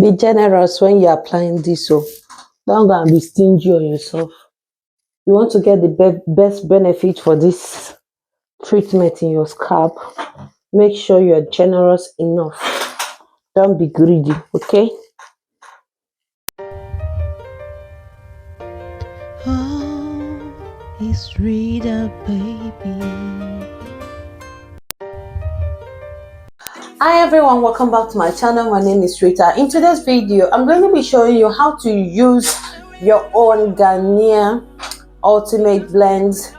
Be generous when you're applying this, so don't go and be stingy on yourself. You want to get the best benefit for this treatment in your scalp. Make sure you're generous enough. Don't be greedy, okay? Oh, it's Rita, baby. Hi everyone, welcome back to my channel. My name is Rita. In today's video, I'm going to be showing you how to use your own Garnier Ultimate Blends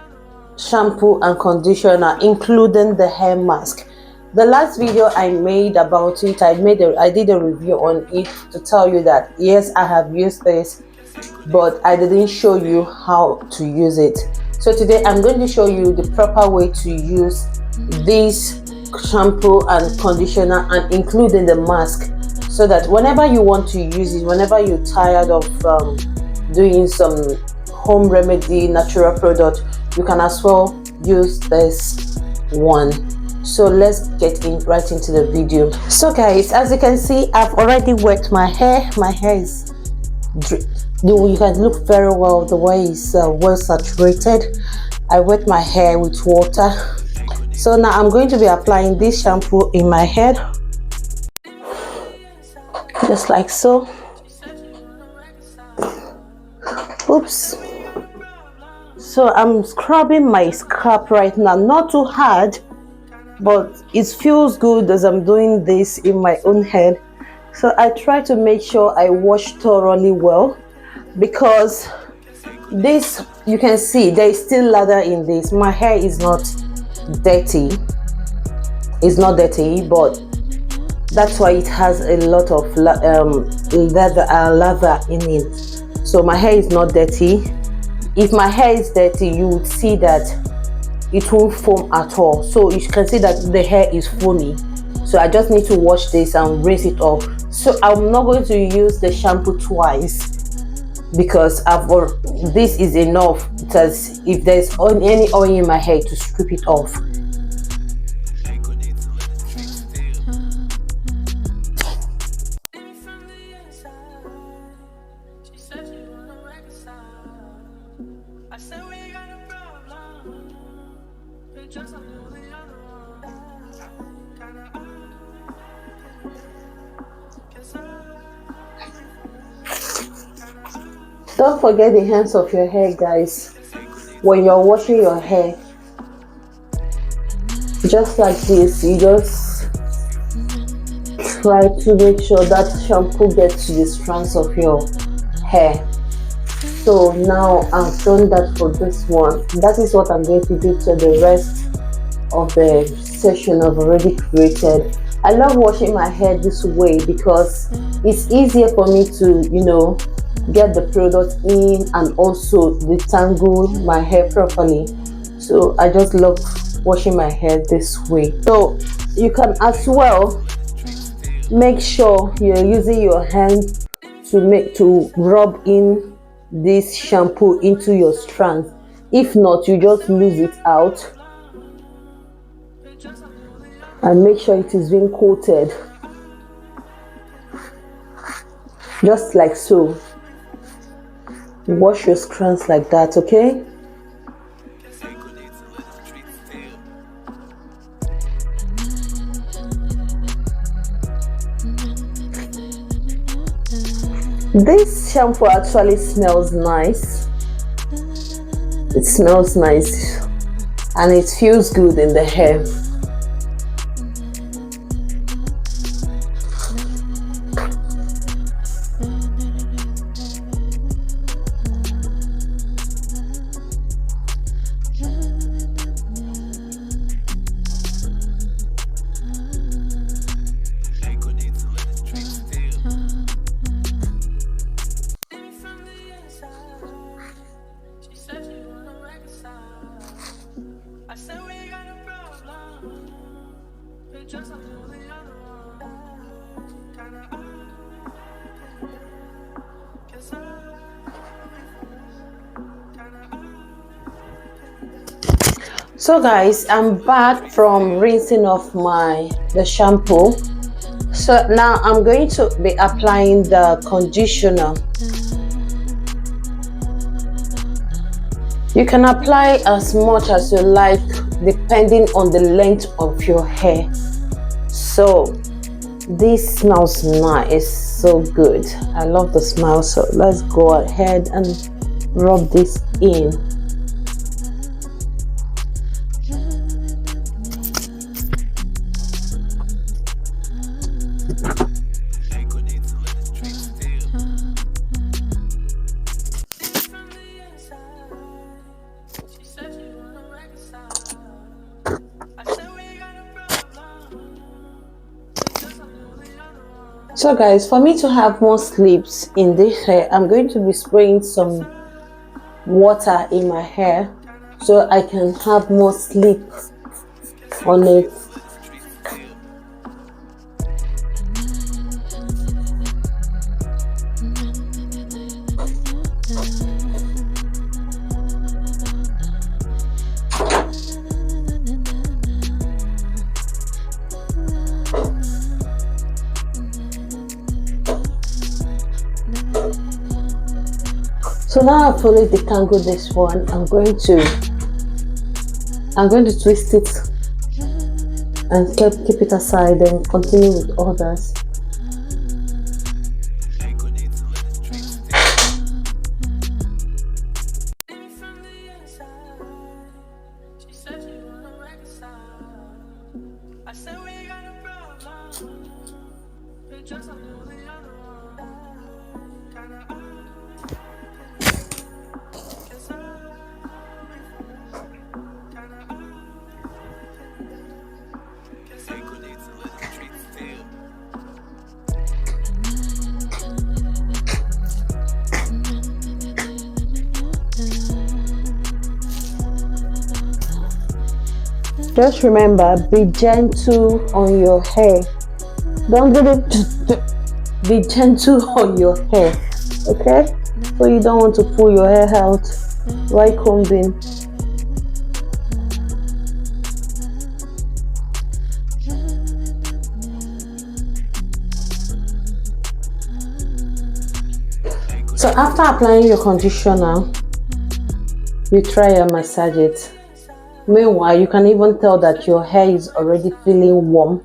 shampoo and conditioner, including the hair mask. The last video I made about it, I did a review on it to tell you that yes, I have used this, but I didn't show you how to use it. So today I'm going to show you the proper way to use this shampoo and conditioner, and including the mask, so that whenever you want to use it, whenever you're tired of doing some home remedy natural product, you can as well use this one. So let's get right into the video. So guys, as you can see, I've already wet my hair. My hair is you can look very well the way it's well saturated. I wet my hair with water. So now I'm going to be applying this shampoo in my head, just like so. Oops. So I'm scrubbing my scalp right now, not too hard, but it feels good as I'm doing this in my own head. So I try to make sure I wash thoroughly well, because this, you can see there is still lather in this. My hair is not dirty, it's not dirty, but that's why it has a lot of lather in it. So my hair is not dirty. If my hair is dirty, you would see that it won't foam at all. So you can see that the hair is foamy. So I just need to wash this and rinse it off. So I'm not going to use the shampoo twice, because this is enough, because if there's any oil in my hair, to strip it off. Don't forget the hands of your hair, guys, when you're washing your hair. Just like this, you just try to make sure that shampoo gets to the strands of your hair. So now I've done that for this one. That is what I'm going to do to the rest of the session I've already created. I love washing my hair this way because it's easier for me to, get the product in and also detangle my hair properly. So I just love washing my hair this way. So you can as well make sure you're using your hand to rub in this shampoo into your strands. If not, you just lose it out, and make sure it is being coated, just like so. Wash your strands like that, okay? This shampoo actually smells nice. It smells nice and it feels good in the hair. So guys, I'm back from rinsing off the shampoo. So So now I'm going to be applying the conditioner. You can apply as much as you like depending on the length of your hair. So this smells nice, so good. I love the smell. So let's go ahead and rub this in. So guys, for me to have more sleeps in this hair, I'm going to be spraying some water in my hair so I can have more sleep on it. So now I've fully detangled this one. I'm going to twist it and keep it aside and continue with others. Just remember, be gentle on your hair. Don't get it. Be gentle on your hair, okay? So you don't want to pull your hair out while combing. So after applying your conditioner, you try and massage it. Meanwhile, you can even tell that your hair is already feeling warm.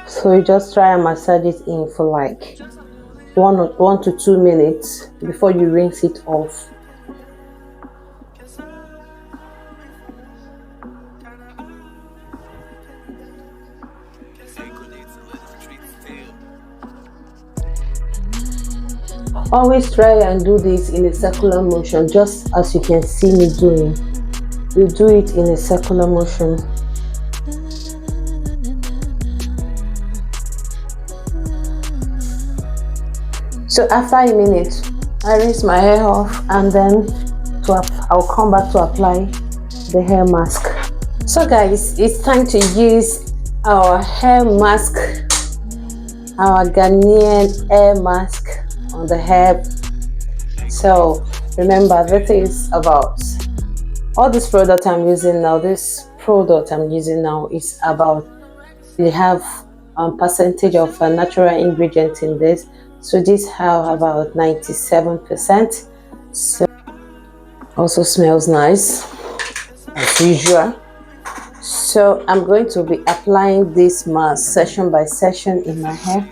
So you just try and massage it in for like 1 to 2 minutes before you rinse it off. Always try and do this in a circular motion, just as you can see me doing. You do it in a circular motion. So after a minute, I rinse my hair off and then I'll come back to apply the hair mask. So guys, it's time to use our hair mask, our Garnier hair mask on the hair. So remember, this is about all this product I'm using now. This product I'm using now is about, they have percentage of natural ingredients in this. So this have about 97%. So also smells nice as usual. So I'm going to be applying this mask session by session in my hair.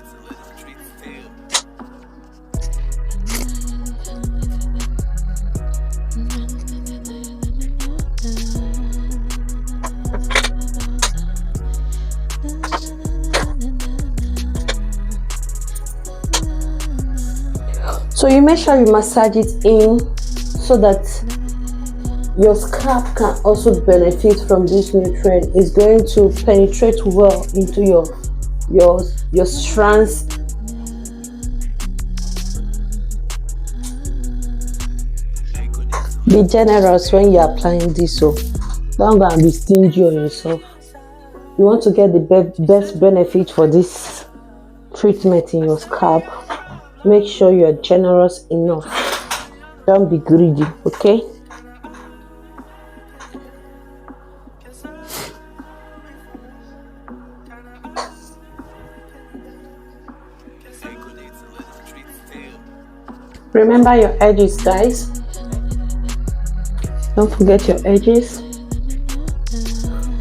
So you make sure you massage it in so that your scalp can also benefit from this nutrient. It's going to penetrate well into your strands. Be generous when you're applying this, so don't go and be stingy on yourself. You want to get the best benefit for this treatment in your scalp. Make sure you're generous enough. Don't be greedy, okay? Remember your edges, guys. Don't forget your edges.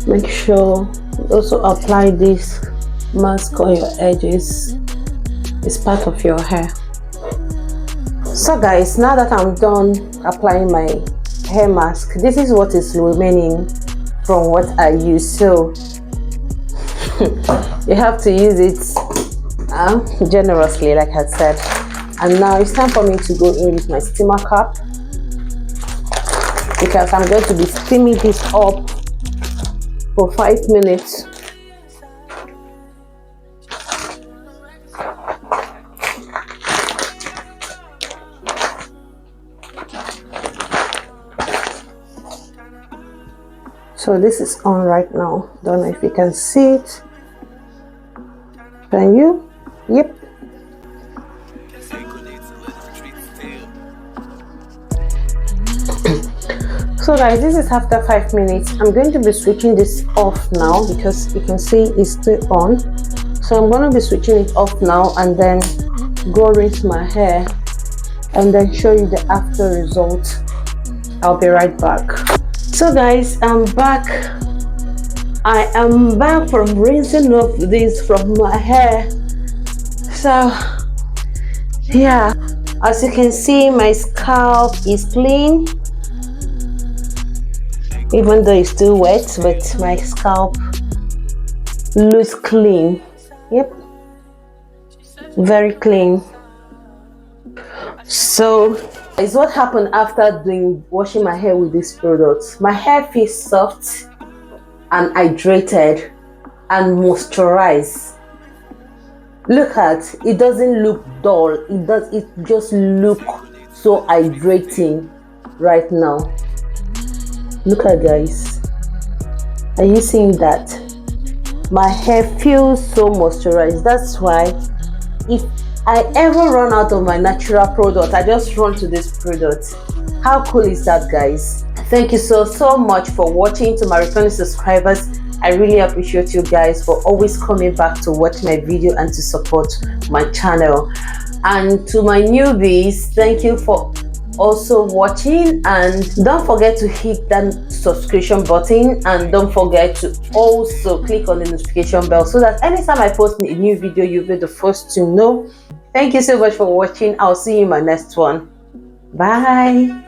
Make sure you also apply this mask on your edges. It's part of your hair. So guys, now that I'm done applying my hair mask, this is what is remaining from what I use. So you have to use it generously, like I said. And now it's time for me to go in with my steamer cup, because I'm going to be steaming this up for 5 minutes. So this is on right now. Don't know if you can see it. Can you? Yep. So guys, this is after 5 minutes. I'm going to be switching this off now because you can see it's still on. So I'm going to be switching it off now and then go rinse my hair and then show you the after result. I'll be right back. So guys, I'm back. I am back from rinsing off this from my hair. So yeah, as you can see, my scalp is clean, even though it's still wet, but my scalp looks clean. Yep, very clean. So it's what happened after washing my hair with this product. My hair feels soft and hydrated and moisturized. Look at it, doesn't look dull. It just look so hydrating right now. Look at, guys, are you seeing that? My hair feels so moisturized. That's why if I ever run out of my natural product, I just run to this product. How cool is that, guys? Thank you so much for watching. To my returning subscribers, I really appreciate you guys for always coming back to watch my video and to support my channel. And to my newbies, thank you for also watching, and don't forget to hit that subscription button, and don't forget to also click on the notification bell so that anytime I post a new video, you'll be the first to know. Thank you so much for watching. I'll see you in my next one. Bye.